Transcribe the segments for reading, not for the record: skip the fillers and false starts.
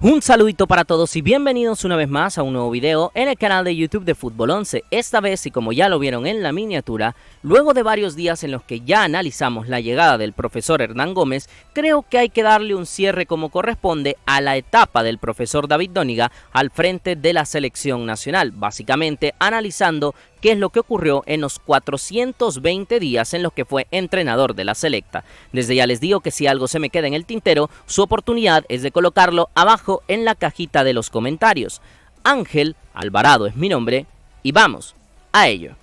Un saludito para todos y bienvenidos una vez más a un nuevo video en el canal de YouTube de Fútbol 11. Esta vez, y como ya lo vieron en la miniatura, luego de varios días en los que ya analizamos la llegada del profesor Hernán Gómez, creo que hay que darle un cierre como corresponde a la etapa del profesor David Dóniga al frente de la selección nacional, básicamente analizando qué es lo que ocurrió en los 420 días en los que fue entrenador de la selecta. Desde ya les digo que si algo se me queda en el tintero, su oportunidad es de colocarlo abajo en la cajita de los comentarios. Ángel Alvarado es mi nombre y vamos a ello.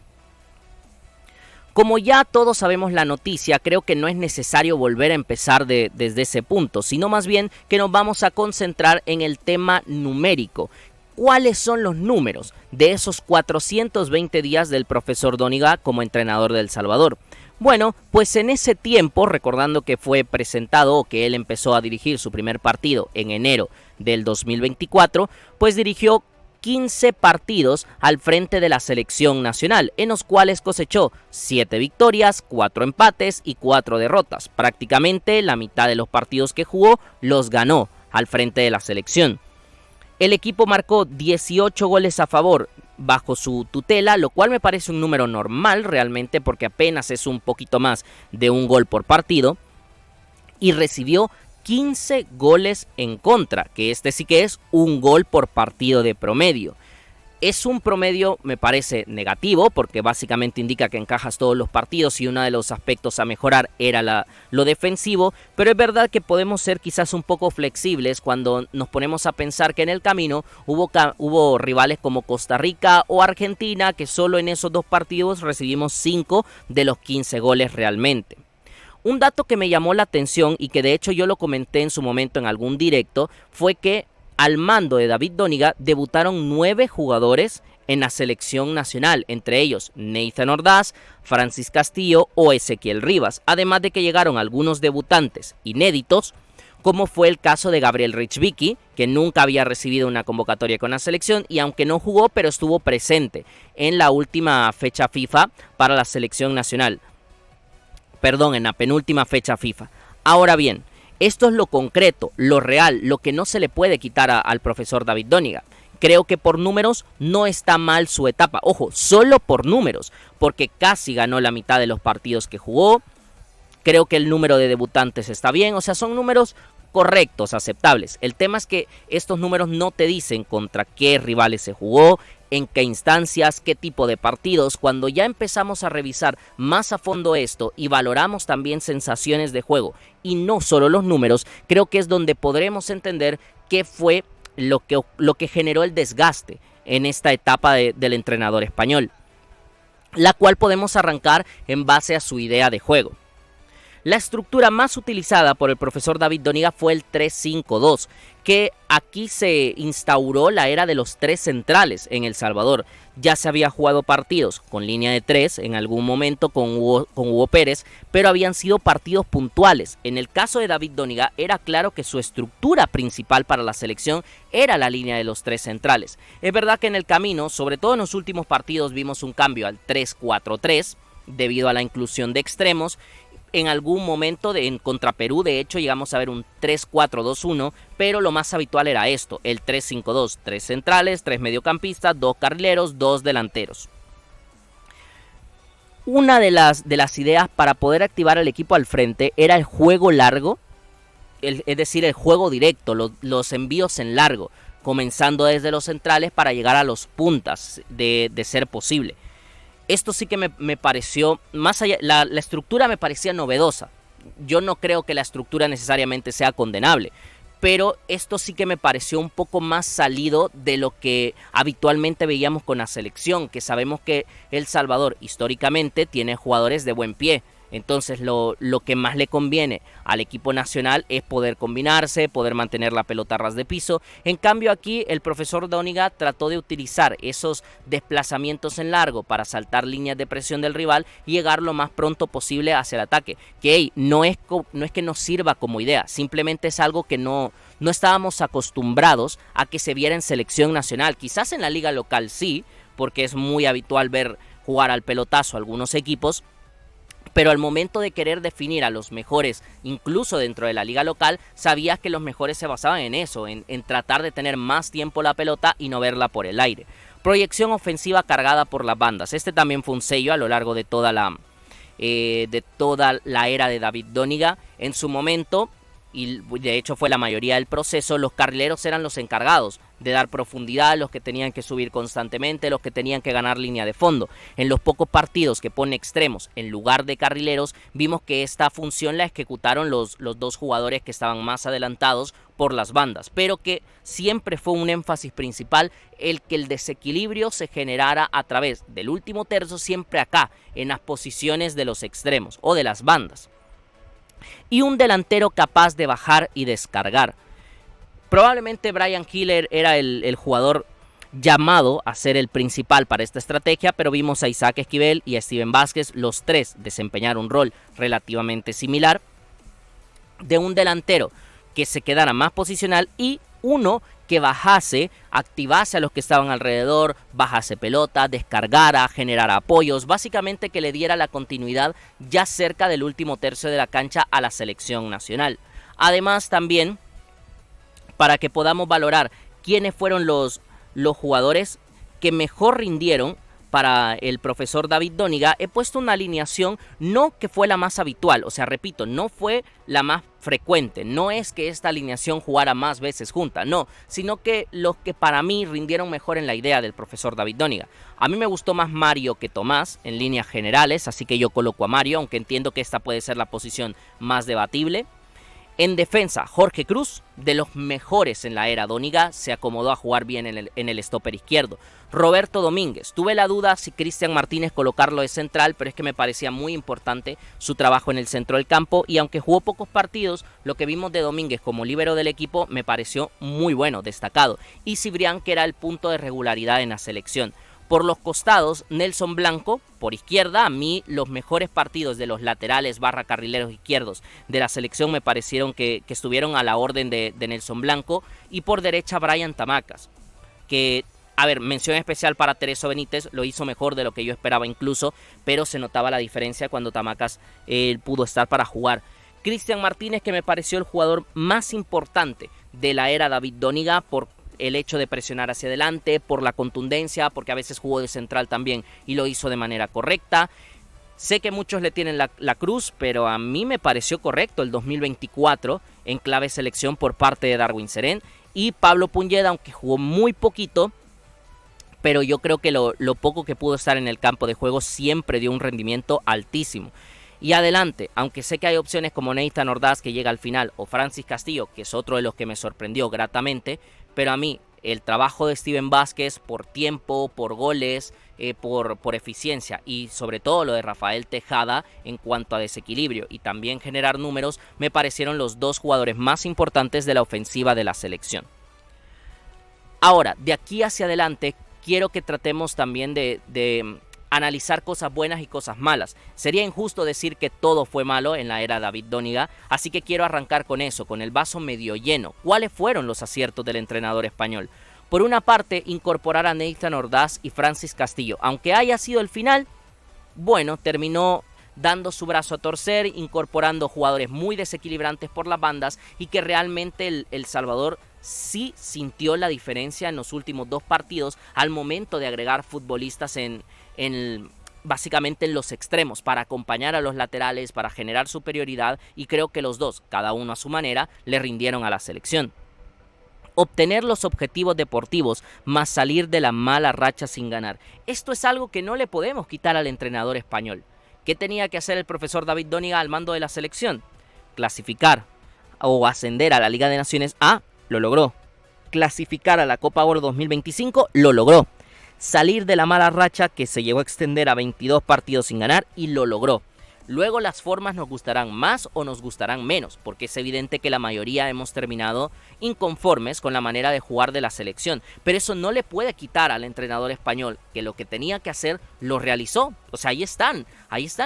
Como ya todos sabemos la noticia, creo que no es necesario volver a empezar desde ese punto, sino más bien que nos vamos a concentrar en el tema numérico. ¿Cuáles son los números de esos 420 días del profesor Dóniga como entrenador de El Salvador? Bueno, pues en ese tiempo, recordando que fue presentado o que él empezó a dirigir su primer partido en enero del 2024, pues dirigió 15 partidos al frente de la selección nacional, en los cuales cosechó 7 victorias, 4 empates y 4 derrotas. Prácticamente la mitad de los partidos que jugó los ganó al frente de la selección. El equipo marcó 18 goles a favor bajo su tutela, lo cual me parece un número normal realmente porque apenas es un poquito más de un gol por partido. Y recibió 15 goles en contra, que este sí que es un gol por partido de promedio. Es un promedio, me parece, negativo, porque básicamente indica que encajas todos los partidos y uno de los aspectos a mejorar era lo defensivo, pero es verdad que podemos ser quizás un poco flexibles cuando nos ponemos a pensar que en el camino hubo rivales como Costa Rica o Argentina, que solo en esos dos partidos recibimos 5 de los 15 goles realmente. Un dato que me llamó la atención y que de hecho yo lo comenté en su momento en algún directo fue que al mando de David Dóniga debutaron 9 jugadores en la selección nacional, entre ellos Nathan Ordaz, Francis Castillo o Ezequiel Rivas, además de que llegaron algunos debutantes inéditos, como fue el caso de Gabriel Richbicki, que nunca había recibido una convocatoria con la selección y aunque no jugó, pero estuvo presente en la última fecha FIFA para la selección nacional. Perdón, en la penúltima fecha FIFA. Ahora bien, esto es lo concreto, lo real, lo que no se le puede quitar al profesor David Dóniga. Creo que por números no está mal su etapa. Ojo, solo por números, porque casi ganó la mitad de los partidos que jugó. Creo que el número de debutantes está bien, o sea, son números correctos, aceptables. El tema es que estos números no te dicen contra qué rivales se jugó, en qué instancias, qué tipo de partidos. Cuando ya empezamos a revisar más a fondo esto y valoramos también sensaciones de juego y no solo los números, creo que es donde podremos entender qué fue lo que generó el desgaste en esta etapa del entrenador español, la cual podemos arrancar en base a su idea de juego. La estructura más utilizada por el profesor David Dóniga fue el 3-5-2, que aquí se instauró la era de los 3 centrales en El Salvador. Ya se había jugado partidos con línea de 3 en algún momento con Hugo Pérez, pero habían sido partidos puntuales. En el caso de David Dóniga era claro que su estructura principal para la selección era la línea de los 3 centrales. Es verdad que en el camino, sobre todo en los últimos partidos, vimos un cambio al 3-4-3 debido a la inclusión de extremos. En algún momento en contra Perú, de hecho, llegamos a ver un 3-4-2-1, pero lo más habitual era esto, el 3-5-2, 3 centrales, 3 mediocampistas, 2 carrileros, 2 delanteros. Una de las ideas para poder activar al equipo al frente era el juego largo, es decir, el juego directo, los envíos en largo, comenzando desde los centrales para llegar a los puntas de ser posible. Esto sí que me pareció, más allá, la estructura me parecía novedosa. Yo no creo que la estructura necesariamente sea condenable, pero esto sí que me pareció un poco más salido de lo que habitualmente veíamos con la selección, que sabemos que El Salvador históricamente tiene jugadores de buen pie. Entonces lo que más le conviene al equipo nacional es poder combinarse, poder mantener la pelota a ras de piso. En cambio aquí el profesor Dóniga trató de utilizar esos desplazamientos en largo para saltar líneas de presión del rival y llegar lo más pronto posible hacia el ataque. Que no es que nos sirva como idea, simplemente es algo que no estábamos acostumbrados a que se viera en selección nacional. Quizás en la liga local sí, porque es muy habitual ver jugar al pelotazo a algunos equipos, Pero al momento de querer definir a los mejores, incluso dentro de la liga local, sabías que los mejores se basaban en eso, en tratar de tener más tiempo la pelota y no verla por el aire. Proyección ofensiva cargada por las bandas. Este también fue un sello a lo largo de toda la era de David Doniga. En su momento, y de hecho fue la mayoría del proceso, los carrileros eran los encargados de dar profundidad, los que tenían que subir constantemente, los que tenían que ganar línea de fondo. En los pocos partidos que pone extremos en lugar de carrileros, vimos que esta función la ejecutaron los dos jugadores que estaban más adelantados por las bandas, pero que siempre fue un énfasis principal el que el desequilibrio se generara a través del último tercio, siempre acá, en las posiciones de los extremos o de las bandas. Y un delantero capaz de bajar y descargar. Probablemente Bryan Gil era el jugador llamado a ser el principal para esta estrategia, pero vimos a Isaac Esquivel y a Steven Vázquez, los tres desempeñar un rol relativamente similar, de un delantero que se quedara más posicional y uno que bajase, activase a los que estaban alrededor, bajase pelota, descargara, generara apoyos, básicamente que le diera la continuidad ya cerca del último tercio de la cancha a la selección nacional. Además también, para que podamos valorar quiénes fueron los jugadores que mejor rindieron para el profesor David Doniga, he puesto una alineación no que fue la más habitual, o sea, repito, no fue la más frecuente, no es que esta alineación jugara más veces junta, no, sino que los que para mí rindieron mejor en la idea del profesor David Doniga. A mí me gustó más Mario que Tomás en líneas generales, así que yo coloco a Mario, aunque entiendo que esta puede ser la posición más debatible. En defensa, Jorge Cruz, de los mejores en la era Doniga, se acomodó a jugar bien en el stopper izquierdo. Roberto Domínguez, tuve la duda si Cristian Martínez colocarlo de central, pero es que me parecía muy importante su trabajo en el centro del campo, y aunque jugó pocos partidos, lo que vimos de Domínguez como líbero del equipo me pareció muy bueno, destacado. Y Cibrián, que era el punto de regularidad en la selección. Por los costados, Nelson Blanco, por izquierda, a mí los mejores partidos de los laterales / carrileros izquierdos de la selección me parecieron que estuvieron a la orden de Nelson Blanco. Y por derecha, Brian Tamacas, que, a ver, mención especial para Tereso Benítez, lo hizo mejor de lo que yo esperaba incluso, pero se notaba la diferencia cuando Tamacas pudo estar para jugar. Cristian Martínez, que me pareció el jugador más importante de la era David Doniga por el hecho de presionar hacia adelante, por la contundencia, porque a veces jugó de central también y lo hizo de manera correcta. Sé que muchos le tienen la cruz, pero a mí me pareció correcto el 2024 en clave selección por parte de Darwin Serén. Y Pablo Puñeda, aunque jugó muy poquito, pero yo creo que lo poco que pudo estar en el campo de juego siempre dio un rendimiento altísimo. Y adelante, aunque sé que hay opciones como Nathan Ordaz, que llega al final, o Francis Castillo, que es otro de los que me sorprendió gratamente, pero a mí el trabajo de Steven Vázquez por tiempo, por goles, por eficiencia, y sobre todo lo de Rafael Tejada en cuanto a desequilibrio y también generar números, me parecieron los dos jugadores más importantes de la ofensiva de la selección. Ahora, de aquí hacia adelante, quiero que tratemos también de analizar cosas buenas y cosas malas. Sería injusto decir que todo fue malo en la era David Doniga, así que quiero arrancar con eso, con el vaso medio lleno. ¿Cuáles fueron los aciertos del entrenador español? Por una parte, incorporar a Nathan Ordaz y Francis Castillo. Aunque haya sido el final, bueno, terminó dando su brazo a torcer, incorporando jugadores muy desequilibrantes por las bandas, y que realmente el Salvador sí sintió la diferencia en los últimos dos partidos al momento de agregar futbolistas básicamente en los extremos para acompañar a los laterales, para generar superioridad, y creo que los dos, cada uno a su manera, le rindieron a la selección. Obtener los objetivos deportivos más salir de la mala racha sin ganar. Esto es algo que no le podemos quitar al entrenador español. ¿Qué tenía que hacer el profesor David Doniga al mando de la selección? Clasificar o ascender a la Liga de Naciones A, lo logró. Clasificar a la Copa Oro 2025, lo logró. Salir de la mala racha que se llegó a extender a 22 partidos sin ganar, y lo logró. Luego las formas nos gustarán más o nos gustarán menos, porque es evidente que la mayoría hemos terminado inconformes con la manera de jugar de la selección, pero eso no le puede quitar al entrenador español que lo que tenía que hacer lo realizó. O sea, ahí están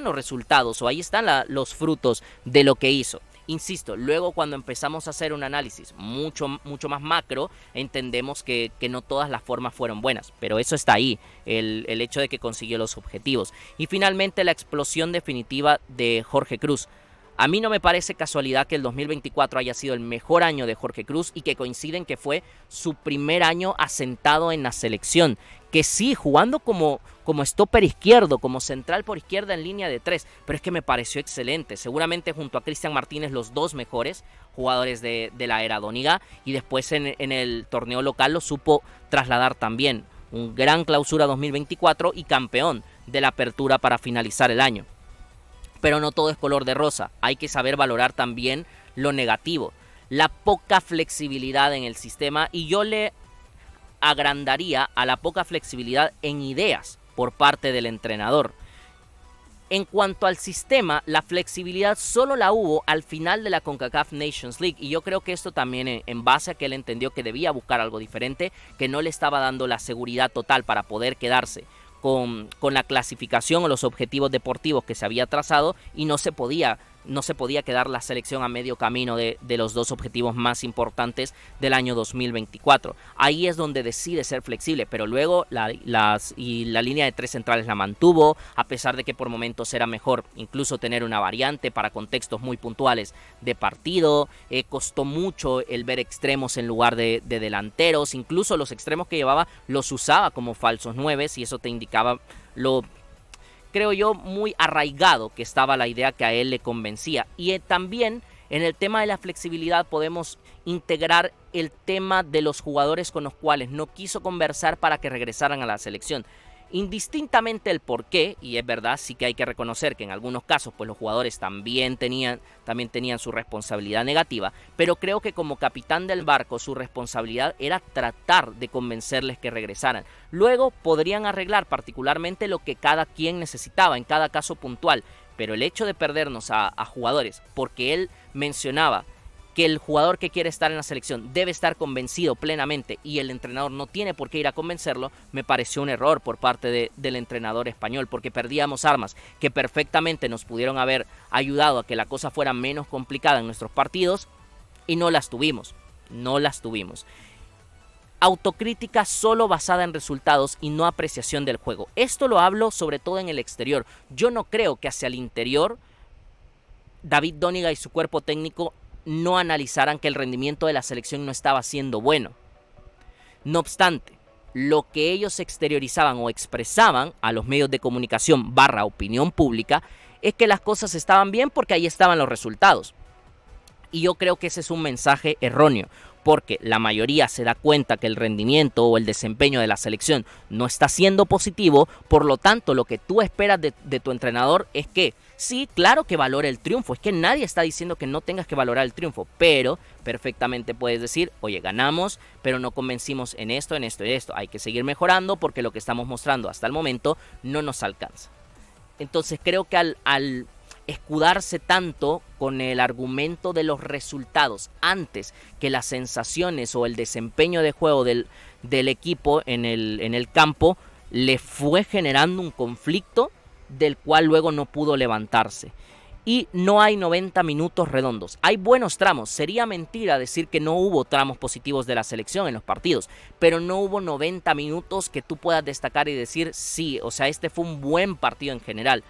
los resultados, o ahí están los frutos de lo que hizo. Insisto, luego cuando empezamos a hacer un análisis mucho más macro, entendemos que no todas las formas fueron buenas, pero eso está ahí, el hecho de que consiguió los objetivos. Y finalmente la explosión definitiva de Jorge Cruz. A mí no me parece casualidad que el 2024 haya sido el mejor año de Jorge Cruz y que coinciden que fue su primer año asentado en la selección. Que sí, jugando como stopper izquierdo, como central por izquierda en línea de 3, pero es que me pareció excelente. Seguramente junto a Cristian Martínez los dos mejores jugadores de la era Doniga, y después en el torneo local lo supo trasladar también. Un gran clausura 2024 y campeón de la apertura para finalizar el año. Pero no todo es color de rosa, hay que saber valorar también lo negativo, la poca flexibilidad en el sistema, y yo le agrandaría a la poca flexibilidad en ideas por parte del entrenador. En cuanto al sistema, la flexibilidad solo la hubo al final de la CONCACAF Nations League, y yo creo que esto también en base a que él entendió que debía buscar algo diferente, que no le estaba dando la seguridad total para poder quedarse con la clasificación o los objetivos deportivos que se había trazado, y no se podía quedar la selección a medio camino de los dos objetivos más importantes del año 2024. Ahí es donde decide ser flexible, pero luego la línea de 3 centrales la mantuvo, a pesar de que por momentos era mejor incluso tener una variante para contextos muy puntuales de partido. Costó mucho el ver extremos en lugar de delanteros, incluso los extremos que llevaba los usaba como falsos 9, y eso te indicaba creo yo, muy arraigado que estaba la idea que a él le convencía. Y también en el tema de la flexibilidad podemos integrar el tema de los jugadores con los cuales no quiso conversar para que regresaran a la selección. Indistintamente el por qué, y es verdad, sí que hay que reconocer que en algunos casos pues los jugadores también tenían su responsabilidad negativa, pero creo que como capitán del barco su responsabilidad era tratar de convencerles que regresaran. Luego podrían arreglar particularmente lo que cada quien necesitaba en cada caso puntual, pero el hecho de perdernos a jugadores porque él mencionaba que el jugador que quiere estar en la selección debe estar convencido plenamente y el entrenador no tiene por qué ir a convencerlo, me pareció un error por parte del entrenador español, porque perdíamos armas que perfectamente nos pudieron haber ayudado a que la cosa fuera menos complicada en nuestros partidos, y no las tuvimos. Autocrítica solo basada en resultados y no apreciación del juego. Esto lo hablo sobre todo en el exterior. Yo no creo que hacia el interior David Doniga y su cuerpo técnico no analizaran que el rendimiento de la selección no estaba siendo bueno. No obstante, lo que ellos exteriorizaban o expresaban a los medios de comunicación / opinión pública es que las cosas estaban bien porque ahí estaban los resultados. Y yo creo que ese es un mensaje erróneo, porque la mayoría se da cuenta que el rendimiento o el desempeño de la selección no está siendo positivo. Por lo tanto, lo que tú esperas de tu entrenador es que, sí, claro que valore el triunfo, es que nadie está diciendo que no tengas que valorar el triunfo, pero perfectamente puedes decir, oye, ganamos, pero no convencimos en esto, hay que seguir mejorando porque lo que estamos mostrando hasta el momento no nos alcanza. Entonces creo que al escudarse tanto con el argumento de los resultados antes que las sensaciones o el desempeño de juego del equipo en el campo, le fue generando un conflicto del cual luego no pudo levantarse. Y no hay 90 minutos redondos. Hay buenos tramos. Sería mentira decir que no hubo tramos positivos de la selección en los partidos, pero no hubo 90 minutos que tú puedas destacar y decir, sí, o sea, este fue un buen partido en general.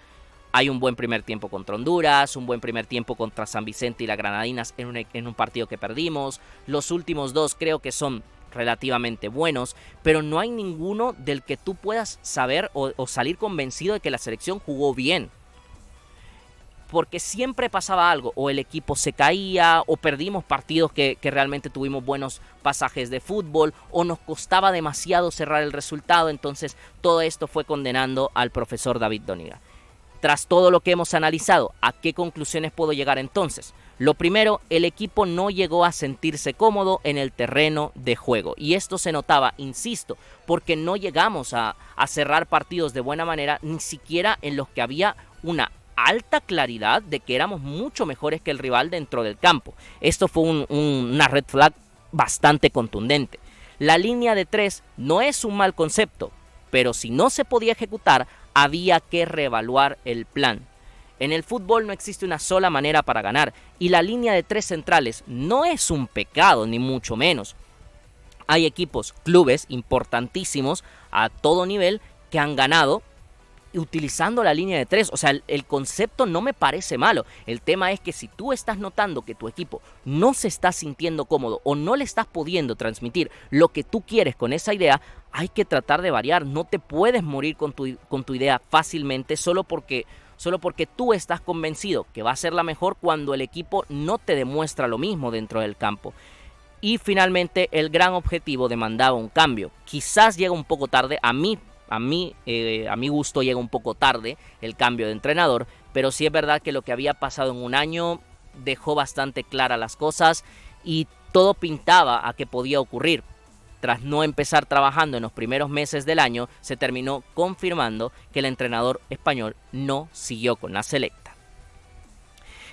Hay un buen primer tiempo contra Honduras, un buen primer tiempo contra San Vicente y las Granadinas en un partido que perdimos. Los últimos dos creo que son relativamente buenos, pero no hay ninguno del que tú puedas saber o salir convencido de que la selección jugó bien. Porque siempre pasaba algo, o el equipo se caía, o perdimos partidos que realmente tuvimos buenos pasajes de fútbol, o nos costaba demasiado cerrar el resultado. Entonces todo esto fue condenando al profesor David Doniga. Tras todo lo que hemos analizado, ¿a qué conclusiones puedo llegar entonces? Lo primero, el equipo no llegó a sentirse cómodo en el terreno de juego. Y esto se notaba, insisto, porque no llegamos a cerrar partidos de buena manera, ni siquiera en los que había una alta claridad de que éramos mucho mejores que el rival dentro del campo. Esto fue una red flag bastante contundente. La línea de 3 no es un mal concepto, pero si no se podía ejecutar, había que reevaluar el plan. En el fútbol no existe una sola manera para ganar y la línea de 3 centrales no es un pecado ni mucho menos. Hay equipos, clubes importantísimos a todo nivel que han ganado utilizando la línea de 3. O sea, el concepto no me parece malo. El tema es que si tú estás notando que tu equipo no se está sintiendo cómodo o no le estás pudiendo transmitir lo que tú quieres con esa idea, hay que tratar de variar. No te puedes morir con tu idea fácilmente solo porque tú estás convencido que va a ser la mejor cuando el equipo no te demuestra lo mismo dentro del campo. Y finalmente el gran objetivo demandaba un cambio. Quizás llega un poco tarde, a mi gusto llega un poco tarde el cambio de entrenador, pero sí es verdad que lo que había pasado en un año dejó bastante claras las cosas y todo pintaba a que podía ocurrir. Tras no empezar trabajando en los primeros meses del año, se terminó confirmando que el entrenador español no siguió con la selecta.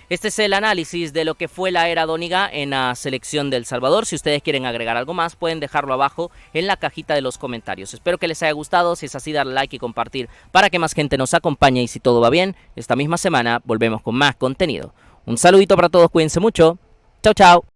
Este es el análisis de lo que fue la era Doniga en la selección de El Salvador. Si ustedes quieren agregar algo más, pueden dejarlo abajo en la cajita de los comentarios. Espero que les haya gustado. Si es así, darle like y compartir para que más gente nos acompañe. Y si todo va bien, esta misma semana volvemos con más contenido. Un saludito para todos, cuídense mucho. Chao, chao.